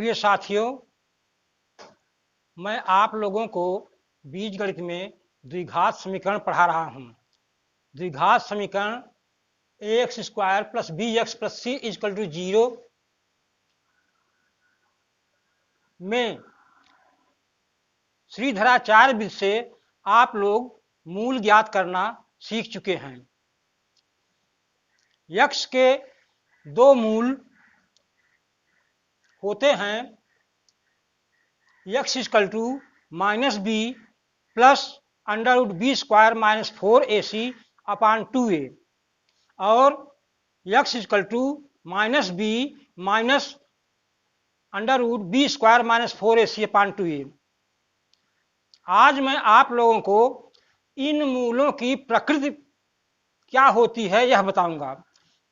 प्रिय साथियों, मैं आप लोगों को बीजगणित में द्विघात समीकरण पढ़ा रहा हूं। द्विघात समीकरण ax square plus B X plus C equal to 0 में श्रीधराचार्य से आप लोग मूल ज्ञात करना सीख चुके हैं। x के दो मूल होते हैं, x equal to minus B plus under root B square minus 4ac upon 2a और x equal to minus B minus under root B square minus 4ac upon 2a। आज मैं आप लोगों को इन मूलों की प्रकृति क्या होती है यह बताऊंगा।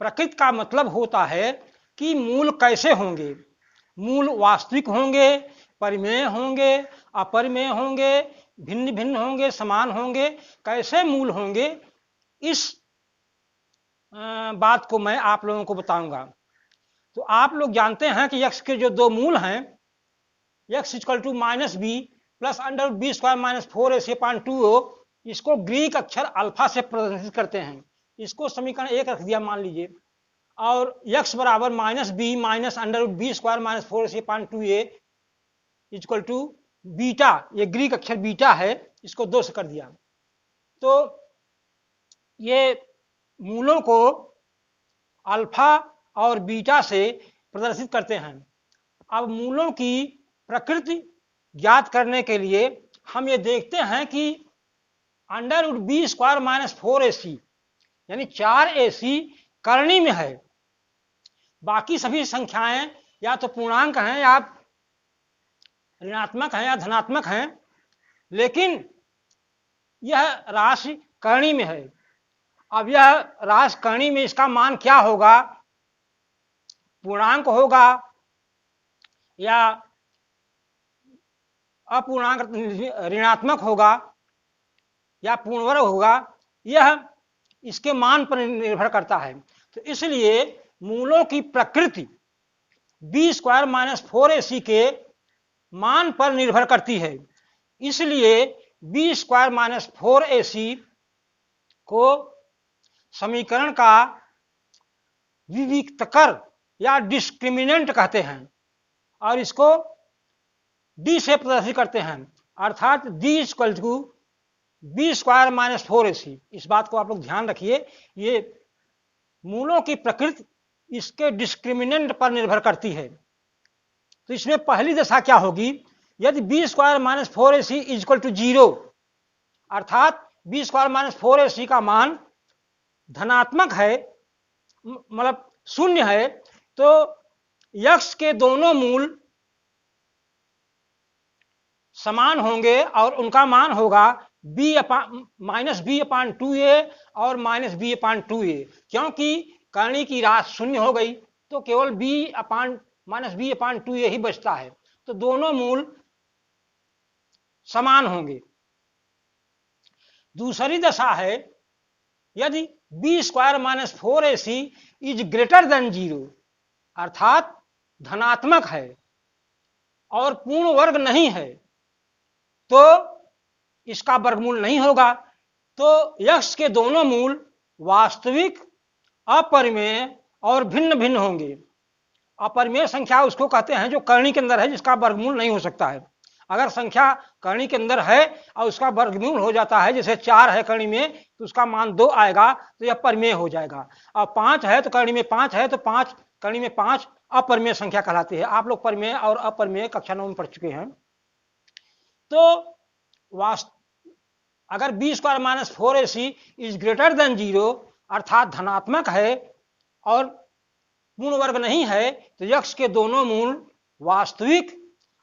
प्रकृति का मतलब होता है कि मूल कैसे होंगे। मूल वास्तविक होंगे, परिमेय होंगे, अपरिमेय होंगे, भिन्न भिन्न होंगे, समान होंगे, कैसे मूल होंगे, इस बात को मैं आप लोगों को बताऊंगा। तो आप लोग जानते हैं कि x के जो दो मूल हैं, x equal to minus B plus under B square minus 4ac upon 2o, इसको ग्रीक अक्षर अल्फा से प्रदर्शित करते हैं। इसको समीकरण 1 रख दिया मान लीजिए, और x बराबर minus B minus under B square minus 4ac upon 2a equal to beta, ये ग्रीक अक्षर बीटा है, इसको 2 से कर दिया। तो ये मूलों को अल्फा और बीटा से प्रदर्शित करते हैं। अब मूलों की प्रकृति ज्ञात करने के लिए हम ये देखते हैं कि under root B square minus 4ac यानी 4ac करणी में है। बाकी सभी संख्याएं या तो पूर्णांक हैं या ऋणात्मक हैं या धनात्मक हैं, लेकिन यह राशि करणी में है। अब यह राशि करणी में इसका मान क्या होगा? पूर्णांक होगा या अपूर्णांक ऋणात्मक होगा या पूर्णवर्ग होगा, यह इसके मान पर निर्भर करता है। तो इसलिए मूलों की प्रकृति बी स्क्वायर माइनस 4ac के मान पर निर्भर करती है। इसलिए बी स्क्वायर माइनस 4ac को समीकरण का विविक्तकर या डिस्क्रिमिनेंट कहते हैं और इसको डी से प्रदर्शित करते हैं, अर्थात D equal to B square minus 4ac। इस बात को आप लोग ध्यान रखिए, ये मूलों की प्रकृति इसके डिस्क्रिमिनेंट पर निर्भर करती है। तो इसमें पहली दशा क्या होगी? यदि B square minus 4ac equal to 0 अर्थात बी स्क्वायर माइनस 4ac का मान धनात्मक है, मतलब शून्य है, तो x के दोनों मूल समान होंगे और उनका मान होगा माइनस बी अपान 2a और माइनस बी अपान 2a। क्योंकि करणी की राशि शून्य हो गई तो केवल बी अपान माइनस बी अपान 2a ही बचता है, तो दोनों मूल समान होंगे। दूसरी दशा है यदि B square minus 4ac is greater than 0 अर्थात धनात्मक है और पूर्ण वर्ग नहीं है, तो इसका वर्गमूल नहीं होगा। तो x के दोनों मूल वास्तविक, अपरिमेय और भिन्न भिन्न होंगे। अपरिमेय संख्या उसको कहते हैं जो करणी के अंदर है, जिसका वर्गमूल नहीं हो सकता है। अगर संख्या करणी के अंदर है और उसका वर्गमूल हो जाता है, जैसे 4 है करणी में तो उसका मान 2 आएगा, तो यह परिमेय हो जाएगा। और 5 है तो करणी में 5 है तो 5 करणी में 5 अपरिमेय संख्या कहलाती है। आप लोग परिमेय और अपरिमेय कक्षा 9 में पढ़ चुके हैं। तो अगर b square minus 4ac is greater than 0 अर्थात धनात्मक है और पूर्ण वर्ग नहीं है, तो x के दोनों मूल वास्तविक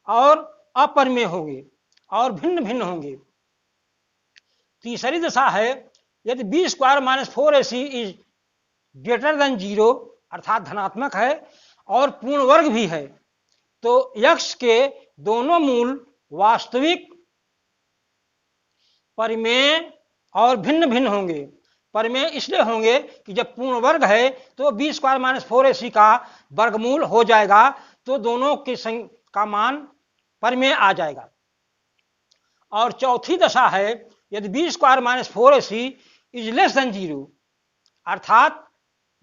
और अपरिमेय होंगे और भिन्न भिन्न होंगे। तीसरी दशा है यदि B square minus 4ac is greater than 0 अर्थात धनात्मक है और पूर्ण वर्ग भी है, तो x के दोनों मूल वास्तविक, परिमेय और भिन्न भिन्न होंगे। परिमेय इसलिए होंगे कि जब पूर्ण वर्ग है तो बी स्क्वायर माइनस 4ac का वर्गमूल हो जाएगा, तो दोनों की का मान परिमेय आ जाएगा। और चौथी दशा है यदि B square minus 4ac is less than 0, अर्थात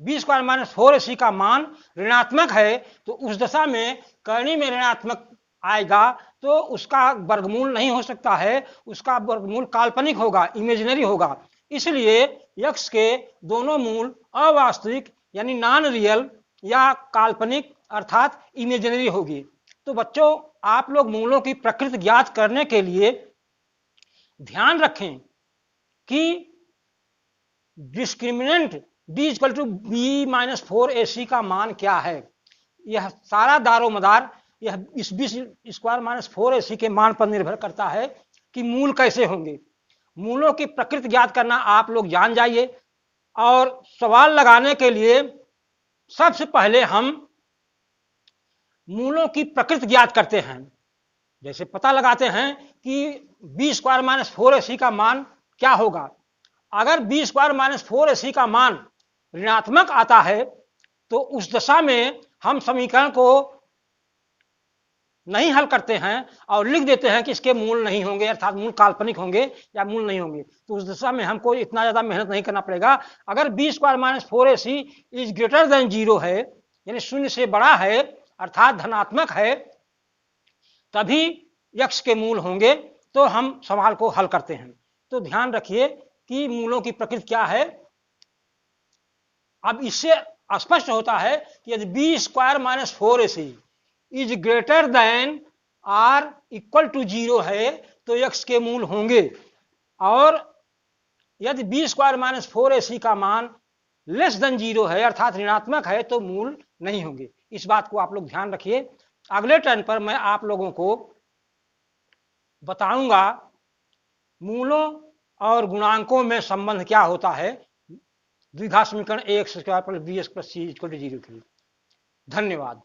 बी स्क्वायर माइनस 4ac का मान ऋणात्मक है, तो उस दशा में करनी में ऋणात्मक आएगा तो उसका वर्गमूल नहीं हो सकता है, उसका वर्गमूल काल्पनिक होगा, इमेजिनरी होगा। इसलिए x के दोनों मूल अवास्तविक यानी नॉन रियल या काल्पनिक अर्थात इमेजिनरी होगी। तो बच्चों, आप लोग मूलों की प्रकृति ज्ञात करने के लिए ध्यान रखें कि discriminant d equal to b minus 4ac का मान क्या है। यह सारा दारोमदार यह इस बी स्क्वायर माइनस 4ac के मान पर निर्भर करता है कि मूल कैसे होंगे। मूलों की प्रकृति ज्ञात करना आप लोग जान जाइए। और सवाल लगाने के लिए सबसे पहले हम मूलों की प्रकृति ज्ञात करते हैं। जैसे पता लगाते हैं कि बी स्क्वायर माइनस 4ac का मान क्या होगा। अगर बी स्क्वायर माइनस 4ac का मान ऋणात्मक आता है तो उस दशा में हम समीकरण को नहीं हल करते हैं और लिख देते हैं कि इसके मूल नहीं होंगे, अर्थात मूल काल्पनिक होंगे या मूल नहीं होंगे। तो उस दशा में हमको इतना ज्यादा मेहनत नहीं करना पड़ेगा। अगर b square minus 4ac is greater than 0 है, यानी शून्य से बड़ा है अर्थात धनात्मक है, तभी x के मूल होंगे, तो हम सवाल को हल करते हैं। तो ध्यान रखिए कि मूलों की प्रकृति क्या है। अब इससे स्पष्ट होता है कि यदि B square minus 4ac is greater than or equal to 0 है तो x के मूल होंगे, और यदि बी स्क्वायर माइनस 4ac का मान लेस देन 0 है अर्थात ऋणात्मक है तो मूल नहीं होंगे। इस बात को आप लोग ध्यान रखिए। अगले टर्न पर मैं आप लोगों को बताऊंगा मूलों और गुणांकों में संबंध क्या होता है द्विघात समीकरण ax square plus bx plus c equal to 0 के लिए। धन्यवाद।